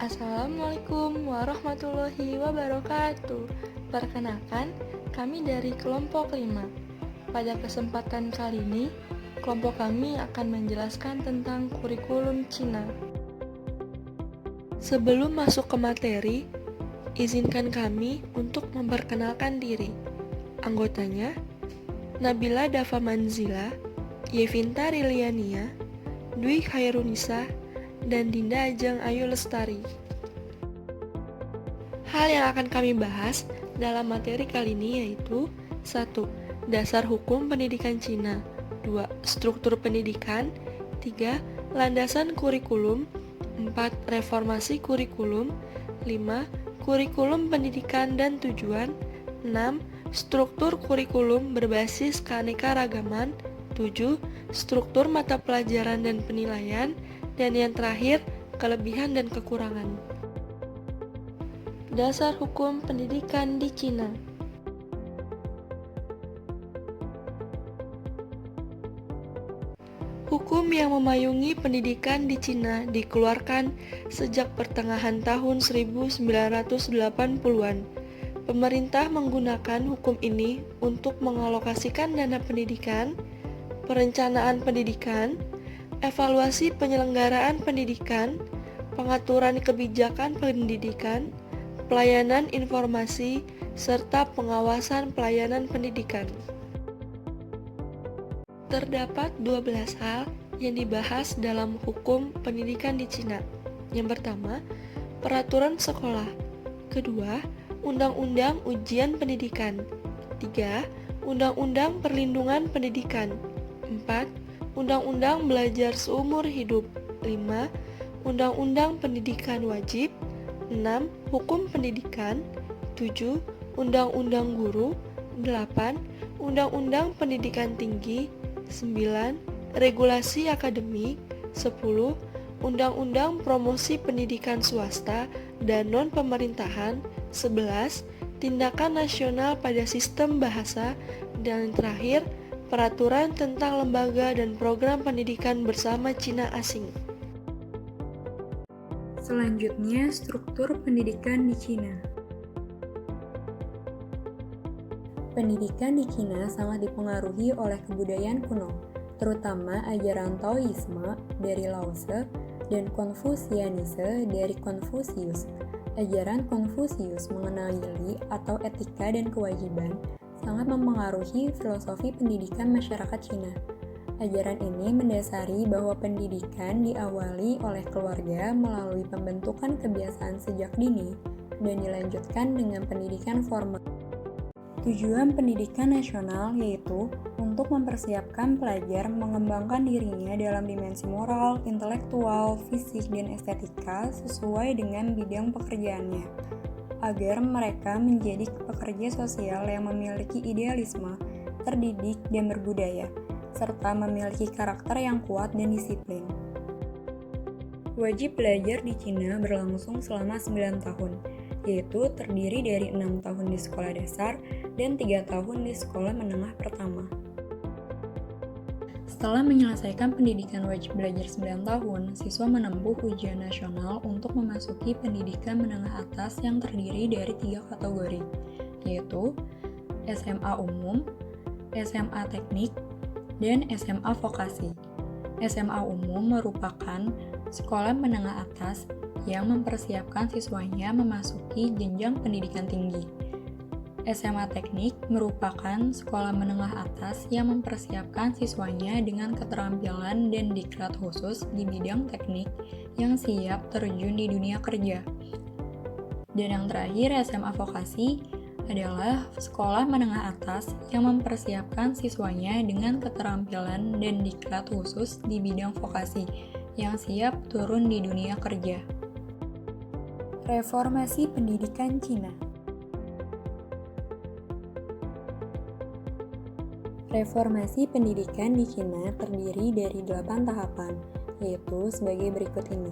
Assalamualaikum warahmatullahi wabarakatuh. Perkenalkan, kami dari kelompok 5. Pada kesempatan kali ini, kelompok kami akan menjelaskan tentang kurikulum Cina. Sebelum masuk ke materi, izinkan kami untuk memperkenalkan diri. Anggotanya, Nabila Dava Manzila, Yevinta Riliania, Dwi Khairunisa, dan Dinda Ajeng Ayu Lestari. Hal yang akan kami bahas dalam materi kali ini yaitu 1. Dasar hukum pendidikan Cina. 2. Struktur pendidikan. 3. Landasan kurikulum. 4. Reformasi kurikulum. 5. Kurikulum pendidikan dan tujuan. 6. Struktur kurikulum berbasis keanekaragaman. 7. Struktur mata pelajaran dan penilaian. Dan yang terakhir, kelebihan dan kekurangan. Dasar hukum pendidikan di Cina. Hukum yang memayungi pendidikan di Cina dikeluarkan sejak pertengahan tahun 1980-an. Pemerintah menggunakan hukum ini untuk mengalokasikan dana pendidikan, perencanaan pendidikan, evaluasi penyelenggaraan pendidikan, pengaturan kebijakan pendidikan, pelayanan informasi, serta pengawasan pelayanan pendidikan. Terdapat 12 hal yang dibahas dalam hukum pendidikan di Cina. Yang pertama, peraturan sekolah. Kedua, undang-undang ujian pendidikan. 3. Undang-undang perlindungan pendidikan. 4. Undang-undang belajar seumur hidup. 5. Undang-undang pendidikan wajib. 6. Hukum pendidikan. 7. Undang-undang guru. 8. Undang-undang pendidikan tinggi. 9. Regulasi akademik. 10. Undang-undang promosi pendidikan swasta dan non-pemerintahan. 11. Tindakan nasional pada sistem bahasa. Dan terakhir, peraturan tentang lembaga dan program pendidikan bersama Cina asing. Selanjutnya, struktur pendidikan di Cina. Pendidikan di Cina sangat dipengaruhi oleh kebudayaan kuno, terutama ajaran Taoisme dari Lao Tse dan Konfusianisme dari Konfusius. Ajaran Konfusius mengenai li atau etika dan kewajiban sangat mempengaruhi filosofi pendidikan masyarakat Cina. Ajaran ini mendasari bahwa pendidikan diawali oleh keluarga melalui pembentukan kebiasaan sejak dini dan dilanjutkan dengan pendidikan formal. Tujuan pendidikan nasional yaitu untuk mempersiapkan pelajar mengembangkan dirinya dalam dimensi moral, intelektual, fisik, dan estetika sesuai dengan bidang pekerjaannya, agar mereka menjadi pekerja sosial yang memiliki idealisme, terdidik, dan berbudaya, serta memiliki karakter yang kuat dan disiplin. Wajib belajar di Cina berlangsung selama 9 tahun, yaitu terdiri dari 6 tahun di sekolah dasar dan 3 tahun di sekolah menengah pertama. Setelah menyelesaikan pendidikan wajib belajar 9 tahun, siswa menempuh ujian nasional untuk memasuki pendidikan menengah atas yang terdiri dari 3 kategori, yaitu SMA umum, SMA teknik, dan SMA vokasi. SMA umum merupakan sekolah menengah atas yang mempersiapkan siswanya memasuki jenjang pendidikan tinggi. SMA teknik merupakan sekolah menengah atas yang mempersiapkan siswanya dengan keterampilan dan diklat khusus di bidang teknik yang siap terjun di dunia kerja. Dan yang terakhir, SMA vokasi adalah sekolah menengah atas yang mempersiapkan siswanya dengan keterampilan dan diklat khusus di bidang vokasi yang siap turun di dunia kerja. Reformasi pendidikan Cina. Reformasi pendidikan di Cina terdiri dari 8 tahapan, yaitu sebagai berikut ini.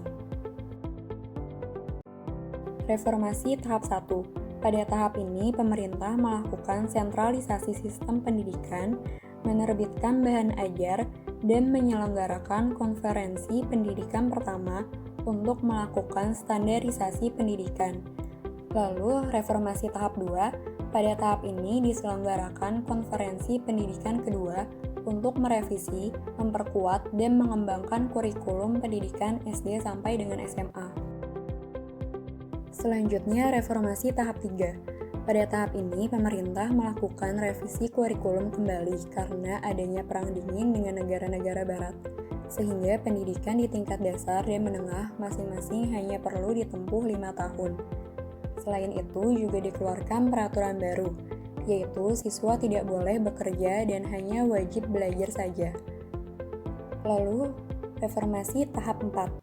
Reformasi tahap 1. Pada tahap ini, pemerintah melakukan sentralisasi sistem pendidikan, menerbitkan bahan ajar, dan menyelenggarakan konferensi pendidikan pertama untuk melakukan standarisasi pendidikan. Lalu, reformasi tahap 2, pada tahap ini diselenggarakan konferensi pendidikan kedua untuk merevisi, memperkuat, dan mengembangkan kurikulum pendidikan SD sampai dengan SMA. Selanjutnya, reformasi tahap 3. Pada tahap ini, pemerintah melakukan revisi kurikulum kembali karena adanya perang dingin dengan negara-negara barat, sehingga pendidikan di tingkat dasar dan menengah masing-masing hanya perlu ditempuh 5 tahun. Selain itu, juga dikeluarkan peraturan baru, yaitu siswa tidak boleh bekerja dan hanya wajib belajar saja. Lalu, reformasi tahap 4.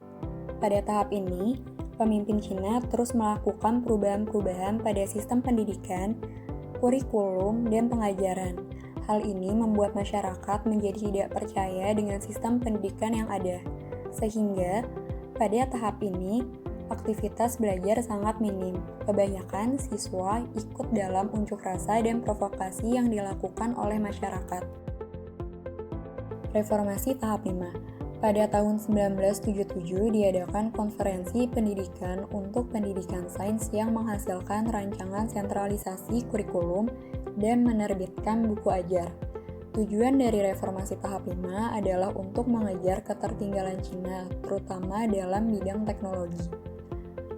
Pada tahap ini, pemimpin Cina terus melakukan perubahan-perubahan pada sistem pendidikan, kurikulum, dan pengajaran. Hal ini membuat masyarakat menjadi tidak percaya dengan sistem pendidikan yang ada, sehingga pada tahap ini aktivitas belajar sangat minim. Kebanyakan siswa ikut dalam unjuk rasa dan provokasi yang dilakukan oleh masyarakat. Reformasi tahap 5. Pada tahun 1977 diadakan konferensi pendidikan untuk pendidikan sains yang menghasilkan rancangan sentralisasi kurikulum dan menerbitkan buku ajar. Tujuan dari reformasi tahap 5 adalah untuk mengejar ketertinggalan Cina, terutama dalam bidang teknologi.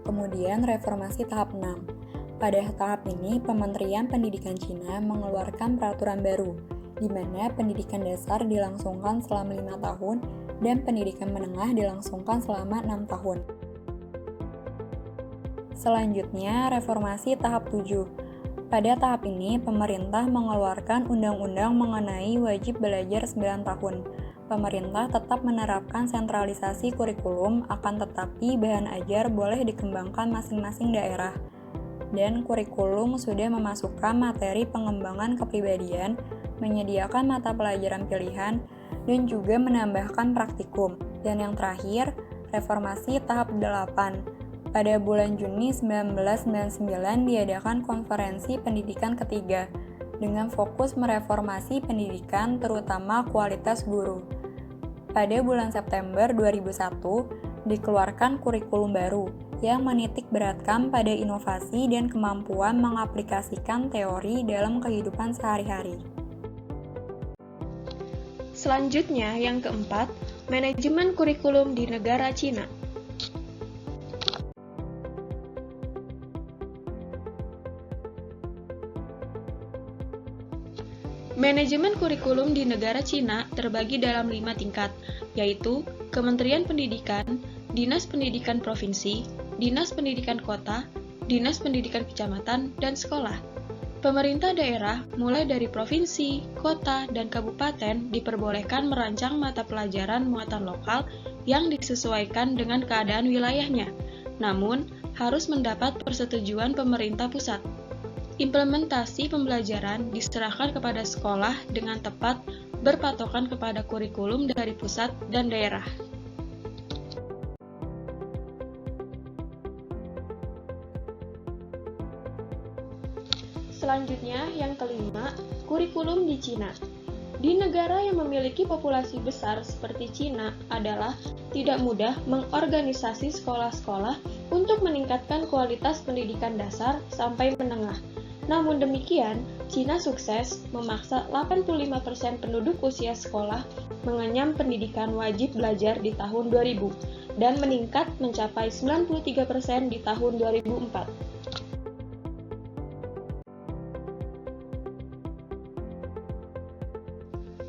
Kemudian reformasi tahap 6. Pada tahap ini, Kementerian Pendidikan Cina mengeluarkan peraturan baru, di mana pendidikan dasar dilangsungkan selama 5 tahun dan pendidikan menengah dilangsungkan selama 6 tahun. Selanjutnya, reformasi tahap 7. Pada tahap ini, pemerintah mengeluarkan undang-undang mengenai wajib belajar 9 tahun. Pemerintah tetap menerapkan sentralisasi kurikulum, akan tetapi bahan ajar boleh dikembangkan masing-masing daerah. Dan kurikulum sudah memasukkan materi pengembangan kepribadian, menyediakan mata pelajaran pilihan, dan juga menambahkan praktikum. Dan yang terakhir, reformasi tahap 8. Pada bulan Juni 1999 diadakan konferensi pendidikan ketiga, dengan fokus mereformasi pendidikan terutama kualitas guru. Pada bulan September 2001, dikeluarkan kurikulum baru, yang menitik beratkan pada inovasi dan kemampuan mengaplikasikan teori dalam kehidupan sehari-hari. Selanjutnya, yang keempat, manajemen kurikulum di negara Cina. Manajemen kurikulum di negara Cina terbagi dalam 5 tingkat, yaitu Kementerian Pendidikan, Dinas Pendidikan Provinsi, Dinas Pendidikan Kota, Dinas Pendidikan Kecamatan, dan Sekolah. Pemerintah daerah, mulai dari provinsi, kota, dan kabupaten, diperbolehkan merancang mata pelajaran muatan lokal yang disesuaikan dengan keadaan wilayahnya, namun harus mendapat persetujuan pemerintah pusat. Implementasi pembelajaran diserahkan kepada sekolah dengan tepat berpatokan kepada kurikulum dari pusat dan daerah. Selanjutnya, yang kelima, kurikulum di Cina. Di negara yang memiliki populasi besar seperti Cina adalah tidak mudah mengorganisasi sekolah-sekolah untuk meningkatkan kualitas pendidikan dasar sampai menengah. Namun demikian, Cina sukses memaksa 85% penduduk usia sekolah mengenyam pendidikan wajib belajar di tahun 2000 dan meningkat mencapai 93% di tahun 2004.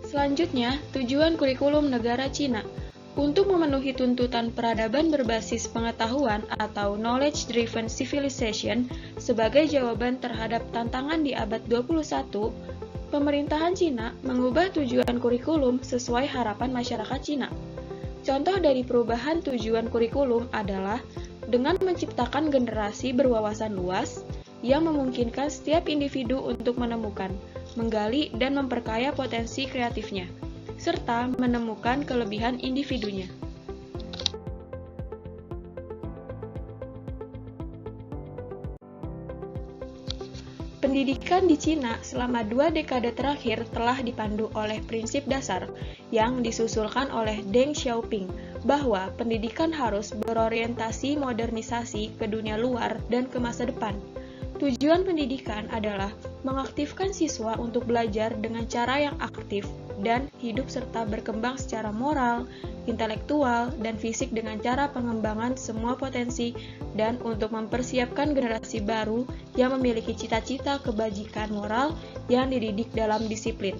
Selanjutnya, tujuan kurikulum negara Cina. Untuk memenuhi tuntutan peradaban berbasis pengetahuan atau knowledge-driven civilization sebagai jawaban terhadap tantangan di abad 21, pemerintahan Cina mengubah tujuan kurikulum sesuai harapan masyarakat Cina. Contoh dari perubahan tujuan kurikulum adalah dengan menciptakan generasi berwawasan luas yang memungkinkan setiap individu untuk menemukan, menggali, dan memperkaya potensi kreatifnya, serta menemukan kelebihan individunya. Pendidikan di Cina selama 2 dekade terakhir telah dipandu oleh prinsip dasar yang disusulkan oleh Deng Xiaoping, bahwa pendidikan harus berorientasi modernisasi ke dunia luar dan ke masa depan. Tujuan pendidikan adalah mengaktifkan siswa untuk belajar dengan cara yang aktif dan hidup serta berkembang secara moral, intelektual, dan fisik dengan cara pengembangan semua potensi dan untuk mempersiapkan generasi baru yang memiliki cita-cita kebajikan moral yang dididik dalam disiplin.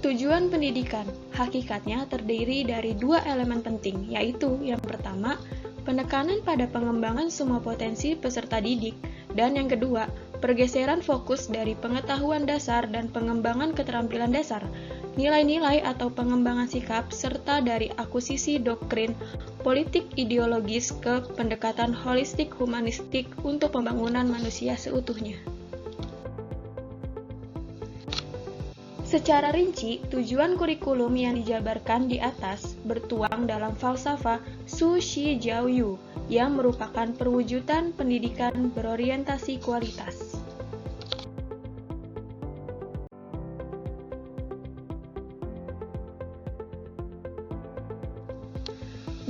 Tujuan pendidikan hakikatnya terdiri dari dua elemen penting, yaitu yang pertama, penekanan pada pengembangan semua potensi peserta didik, dan yang kedua, pergeseran fokus dari pengetahuan dasar dan pengembangan keterampilan dasar, nilai-nilai atau pengembangan sikap, serta dari akuisisi doktrin politik ideologis ke pendekatan holistik humanistik untuk pembangunan manusia seutuhnya. Secara rinci, tujuan kurikulum yang dijabarkan di atas bertuang dalam falsafah Su Shi Jiao Yu yang merupakan perwujudan pendidikan berorientasi kualitas.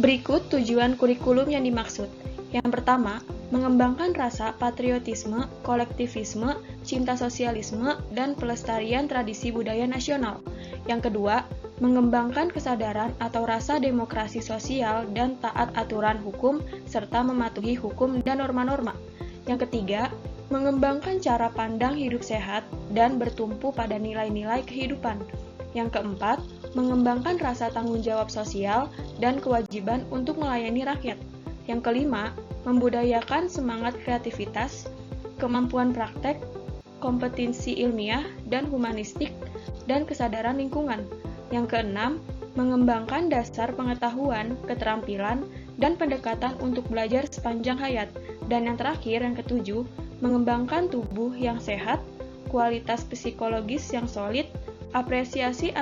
Berikut tujuan kurikulum yang dimaksud. Yang pertama, mengembangkan rasa patriotisme, kolektivisme, cinta sosialisme, dan pelestarian tradisi budaya nasional. Yang kedua, mengembangkan kesadaran atau rasa demokrasi sosial dan taat aturan hukum, serta mematuhi hukum dan norma-norma. Yang ketiga, mengembangkan cara pandang hidup sehat dan bertumpu pada nilai-nilai kehidupan. Yang keempat, mengembangkan rasa tanggung jawab sosial dan kewajiban untuk melayani rakyat. Yang kelima, membudayakan semangat kreativitas, kemampuan praktek, kompetensi ilmiah dan humanistik, dan kesadaran lingkungan. Yang keenam, mengembangkan dasar pengetahuan, keterampilan, dan pendekatan untuk belajar sepanjang hayat. Dan yang terakhir, yang ketujuh, mengembangkan tubuh yang sehat, kualitas psikologis yang solid, apresiasi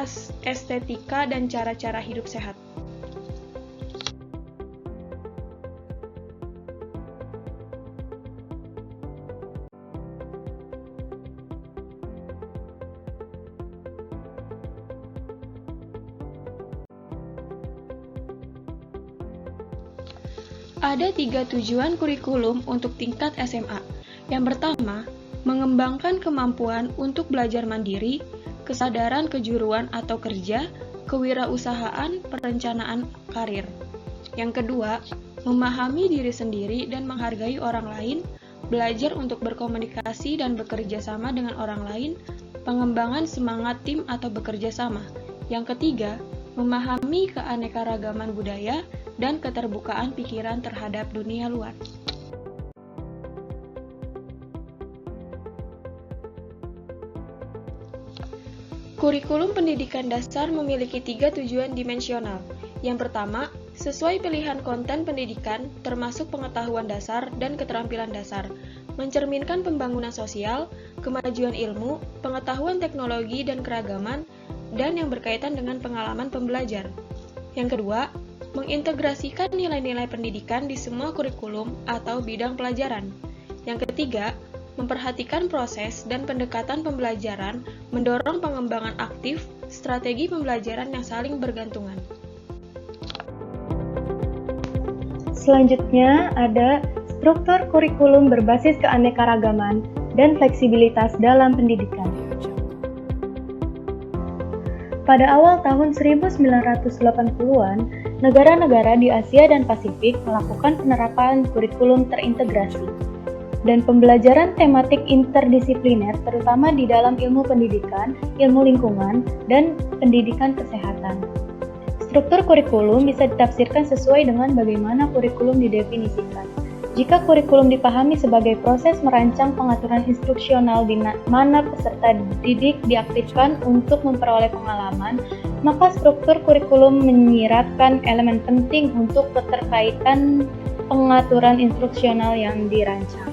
estetika dan cara-cara hidup sehat. Ada 3 tujuan kurikulum untuk tingkat SMA. Yang pertama, mengembangkan kemampuan untuk belajar mandiri, kesadaran kejuruan atau kerja, kewirausahaan, perencanaan karir. Yang kedua, memahami diri sendiri dan menghargai orang lain, belajar untuk berkomunikasi dan bekerja sama dengan orang lain, pengembangan semangat tim atau bekerja sama. Yang ketiga, memahami keanekaragaman budaya dan keterbukaan pikiran terhadap dunia luar. Kurikulum pendidikan dasar memiliki 3 tujuan dimensional. Yang pertama, sesuai pilihan konten pendidikan termasuk pengetahuan dasar dan keterampilan dasar, mencerminkan pembangunan sosial, kemajuan ilmu, pengetahuan teknologi dan keragaman, dan yang berkaitan dengan pengalaman pembelajar. Yang kedua, mengintegrasikan nilai-nilai pendidikan di semua kurikulum atau bidang pelajaran. Yang ketiga, memperhatikan proses dan pendekatan pembelajaran, mendorong pengembangan aktif strategi pembelajaran yang saling bergantungan. Selanjutnya ada struktur kurikulum berbasis keanekaragaman dan fleksibilitas dalam pendidikan. Pada awal tahun 1980-an, negara-negara di Asia dan Pasifik melakukan penerapan kurikulum terintegrasi dan pembelajaran tematik interdisipliner terutama di dalam ilmu pendidikan, ilmu lingkungan, dan pendidikan kesehatan. Struktur kurikulum bisa ditafsirkan sesuai dengan bagaimana kurikulum didefinisikan. Jika kurikulum dipahami sebagai proses merancang pengaturan instruksional di mana peserta didik diaktifkan untuk memperoleh pengalaman, maka struktur kurikulum menyiratkan elemen penting untuk keterkaitan pengaturan instruksional yang dirancang.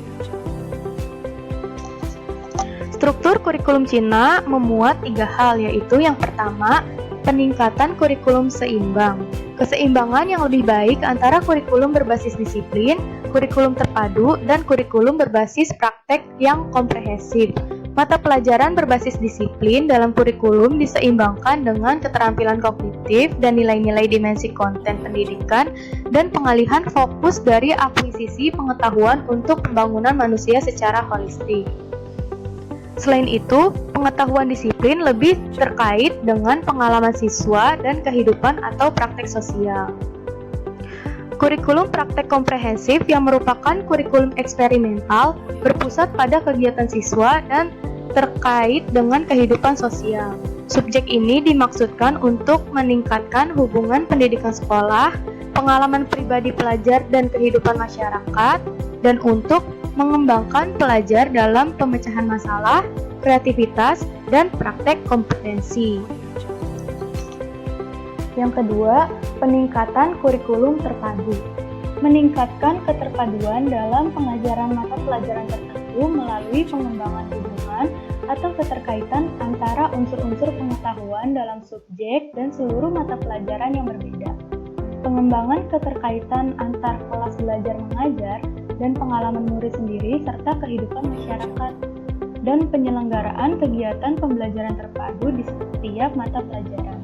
Struktur kurikulum Cina memuat 3 hal, yaitu yang pertama, peningkatan kurikulum seimbang. Keseimbangan yang lebih baik antara kurikulum berbasis disiplin, kurikulum terpadu, dan kurikulum berbasis praktek yang komprehensif. Mata pelajaran berbasis disiplin dalam kurikulum diseimbangkan dengan keterampilan kognitif dan nilai-nilai dimensi konten pendidikan dan pengalihan fokus dari akuisisi pengetahuan untuk pembangunan manusia secara holistik. Selain itu, pengetahuan disiplin lebih terkait dengan pengalaman siswa dan kehidupan atau praktek sosial. Kurikulum praktek komprehensif yang merupakan kurikulum eksperimental berpusat pada kegiatan siswa dan terkait dengan kehidupan sosial. Subjek ini dimaksudkan untuk meningkatkan hubungan pendidikan sekolah, pengalaman pribadi pelajar dan kehidupan masyarakat, dan untuk mengembangkan pelajar dalam pemecahan masalah, kreativitas, dan praktek kompetensi. Yang kedua, peningkatan kurikulum terpadu. Meningkatkan keterpaduan dalam pengajaran mata pelajaran tertentu melalui pengembangan hubungan atau keterkaitan antara unsur-unsur pengetahuan dalam subjek dan seluruh mata pelajaran yang berbeda. Pengembangan keterkaitan antar kelas belajar mengajar dan pengalaman murid sendiri serta kehidupan masyarakat, dan penyelenggaraan kegiatan pembelajaran terpadu di setiap mata pelajaran.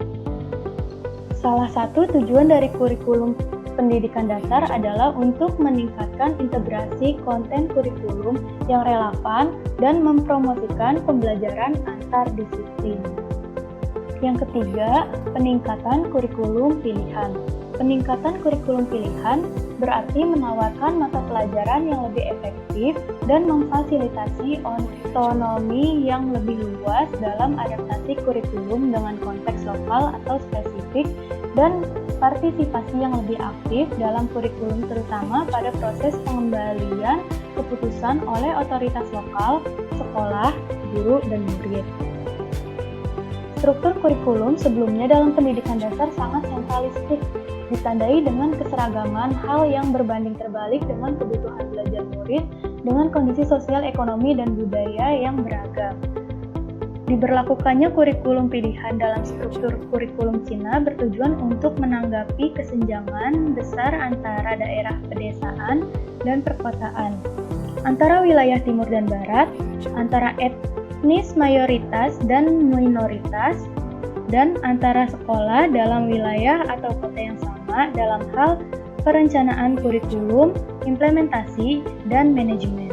Salah satu tujuan dari kurikulum pendidikan dasar adalah untuk meningkatkan integrasi konten kurikulum yang relevan dan mempromosikan pembelajaran antar disiplin. Yang ketiga, peningkatan kurikulum pilihan. Peningkatan kurikulum pilihan berarti menawarkan mata pelajaran yang lebih efektif dan memfasilitasi otonomi yang lebih luas dalam adaptasi kurikulum dengan konteks lokal atau spesifik dan partisipasi yang lebih aktif dalam kurikulum terutama pada proses pengembalian keputusan oleh otoritas lokal, sekolah, guru, dan murid. Struktur kurikulum sebelumnya dalam pendidikan dasar sangat sentralistik, ditandai dengan keseragaman hal yang berbanding terbalik dengan kebutuhan belajar murid dengan kondisi sosial, ekonomi, dan budaya yang beragam. Diberlakukannya kurikulum pilihan dalam struktur kurikulum Cina bertujuan untuk menanggapi kesenjangan besar antara daerah pedesaan dan perkotaan, antara wilayah timur dan barat, antara etnis mayoritas dan minoritas, dan antara sekolah dalam wilayah atau kota yang sama dalam hal perencanaan kurikulum, implementasi, dan manajemen.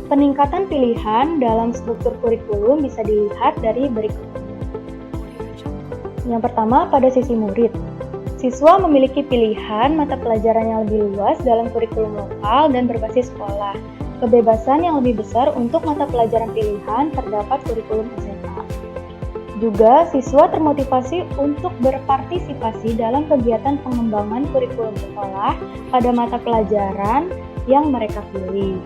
Peningkatan pilihan dalam struktur kurikulum bisa dilihat dari berikut. Yang pertama, pada sisi murid. Siswa memiliki pilihan mata pelajaran yang lebih luas dalam kurikulum lokal dan berbasis sekolah. Kebebasan yang lebih besar untuk mata pelajaran pilihan terdapat kurikulum SMA. Juga, siswa termotivasi untuk berpartisipasi dalam kegiatan pengembangan kurikulum sekolah pada mata pelajaran yang mereka pilih.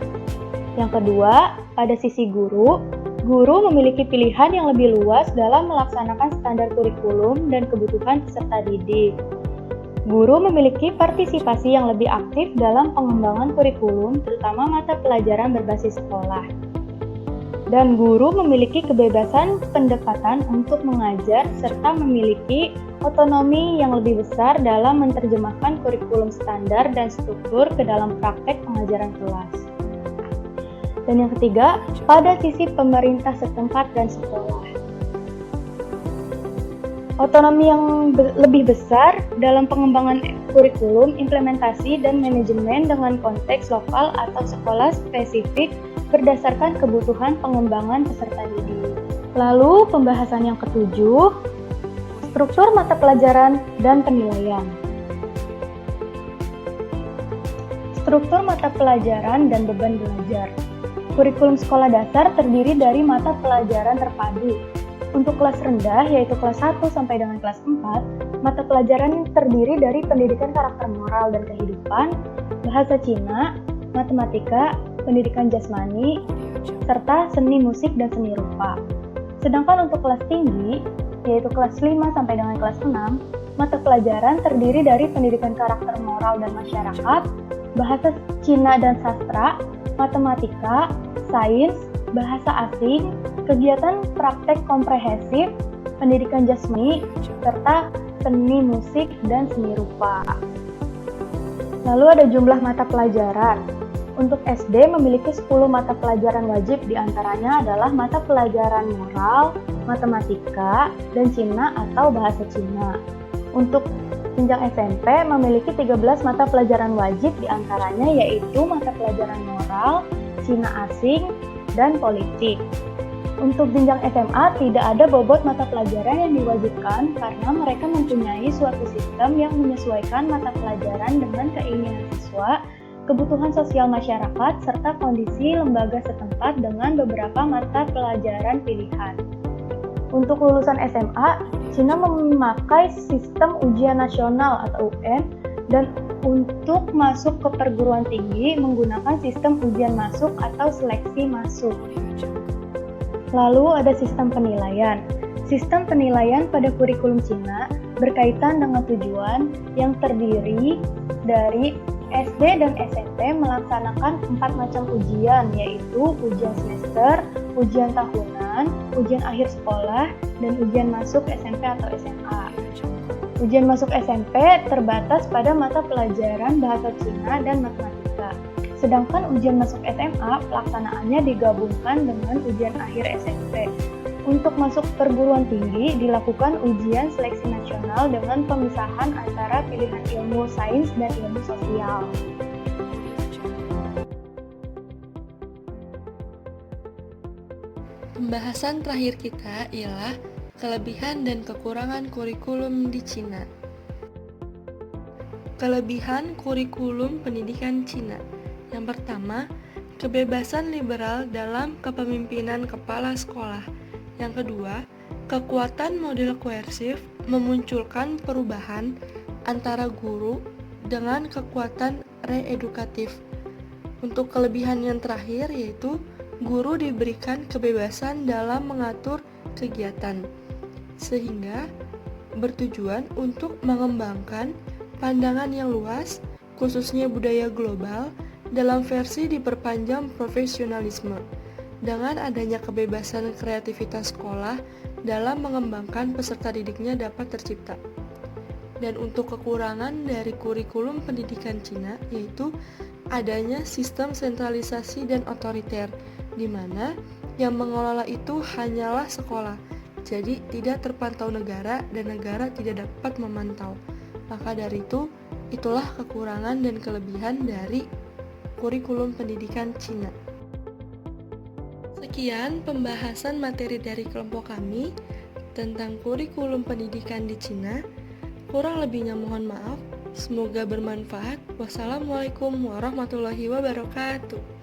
Yang kedua, pada sisi guru, guru memiliki pilihan yang lebih luas dalam melaksanakan standar kurikulum dan kebutuhan peserta didik. Guru memiliki partisipasi yang lebih aktif dalam pengembangan kurikulum, terutama mata pelajaran berbasis sekolah. Dan guru memiliki kebebasan pendekatan untuk mengajar serta memiliki otonomi yang lebih besar dalam menerjemahkan kurikulum standar dan struktur ke dalam praktek pengajaran kelas. Dan yang ketiga, pada sisi pemerintah setempat dan sekolah. Otonomi yang lebih besar dalam pengembangan kurikulum, implementasi, dan manajemen dengan konteks lokal atau sekolah spesifik berdasarkan kebutuhan pengembangan peserta didik. Lalu, pembahasan yang ketujuh, struktur mata pelajaran dan penilaian. Struktur mata pelajaran dan beban belajar. Kurikulum sekolah dasar terdiri dari mata pelajaran terpadu. Untuk kelas rendah, yaitu kelas 1 sampai dengan kelas 4, mata pelajaran terdiri dari pendidikan karakter moral dan kehidupan, bahasa Cina, matematika, pendidikan jasmani, serta seni musik dan seni rupa. Sedangkan untuk kelas tinggi, yaitu kelas 5 sampai dengan kelas 6, mata pelajaran terdiri dari pendidikan karakter moral dan masyarakat, bahasa Cina dan sastra, matematika, sains, bahasa asing, kegiatan praktek komprehensif, pendidikan jasmani, serta seni musik dan seni rupa. Lalu ada jumlah mata pelajaran. Untuk SD memiliki 10 mata pelajaran wajib, diantaranya adalah mata pelajaran moral, matematika, dan Cina atau bahasa Cina. Untuk jenjang SMP memiliki 13 mata pelajaran wajib, diantaranya yaitu mata pelajaran moral, Cina asing, dan politik. Untuk jenjang SMA tidak ada bobot mata pelajaran yang diwajibkan karena mereka mempunyai suatu sistem yang menyesuaikan mata pelajaran dengan keinginan siswa, kebutuhan sosial masyarakat, serta kondisi lembaga setempat dengan beberapa mata pelajaran pilihan. Untuk lulusan SMA, Cina memakai sistem ujian nasional atau UN, dan untuk masuk ke perguruan tinggi menggunakan sistem ujian masuk atau seleksi masuk. Lalu ada sistem penilaian. Sistem penilaian pada kurikulum Cina berkaitan dengan tujuan yang terdiri dari SD dan SMP melaksanakan 4 macam ujian, yaitu ujian semester, ujian tahunan, ujian akhir sekolah, dan ujian masuk SMP atau SMA. Ujian masuk SMP terbatas pada mata pelajaran bahasa Cina dan matematika. Sedangkan ujian masuk SMA pelaksanaannya digabungkan dengan ujian akhir SMP. Untuk masuk perguruan tinggi dilakukan ujian seleksi nasional dengan pemisahan antara pilihan ilmu sains dan ilmu sosial. Pembahasan terakhir kita ialah kelebihan dan kekurangan kurikulum di Cina. Kelebihan kurikulum pendidikan Cina. Yang pertama, kebebasan liberal dalam kepemimpinan kepala sekolah. Yang kedua, kekuatan model koersif memunculkan perubahan antara guru dengan kekuatan reedukatif. Untuk kelebihan yang terakhir yaitu guru diberikan kebebasan dalam mengatur kegiatan, sehingga bertujuan untuk mengembangkan pandangan yang luas, khususnya budaya global, dalam versi diperpanjang profesionalisme. Dengan adanya kebebasan kreativitas sekolah dalam mengembangkan peserta didiknya dapat tercipta. Dan untuk kekurangan dari kurikulum pendidikan Cina yaitu adanya sistem sentralisasi dan otoriter, di mana yang mengelola itu hanyalah sekolah, jadi tidak terpantau negara dan negara tidak dapat memantau. Maka dari itu, itulah kekurangan dan kelebihan dari kurikulum pendidikan Cina. Sekian pembahasan materi dari kelompok kami tentang kurikulum pendidikan di Cina. Kurang lebihnya mohon maaf. Semoga bermanfaat. Wassalamualaikum warahmatullahi wabarakatuh.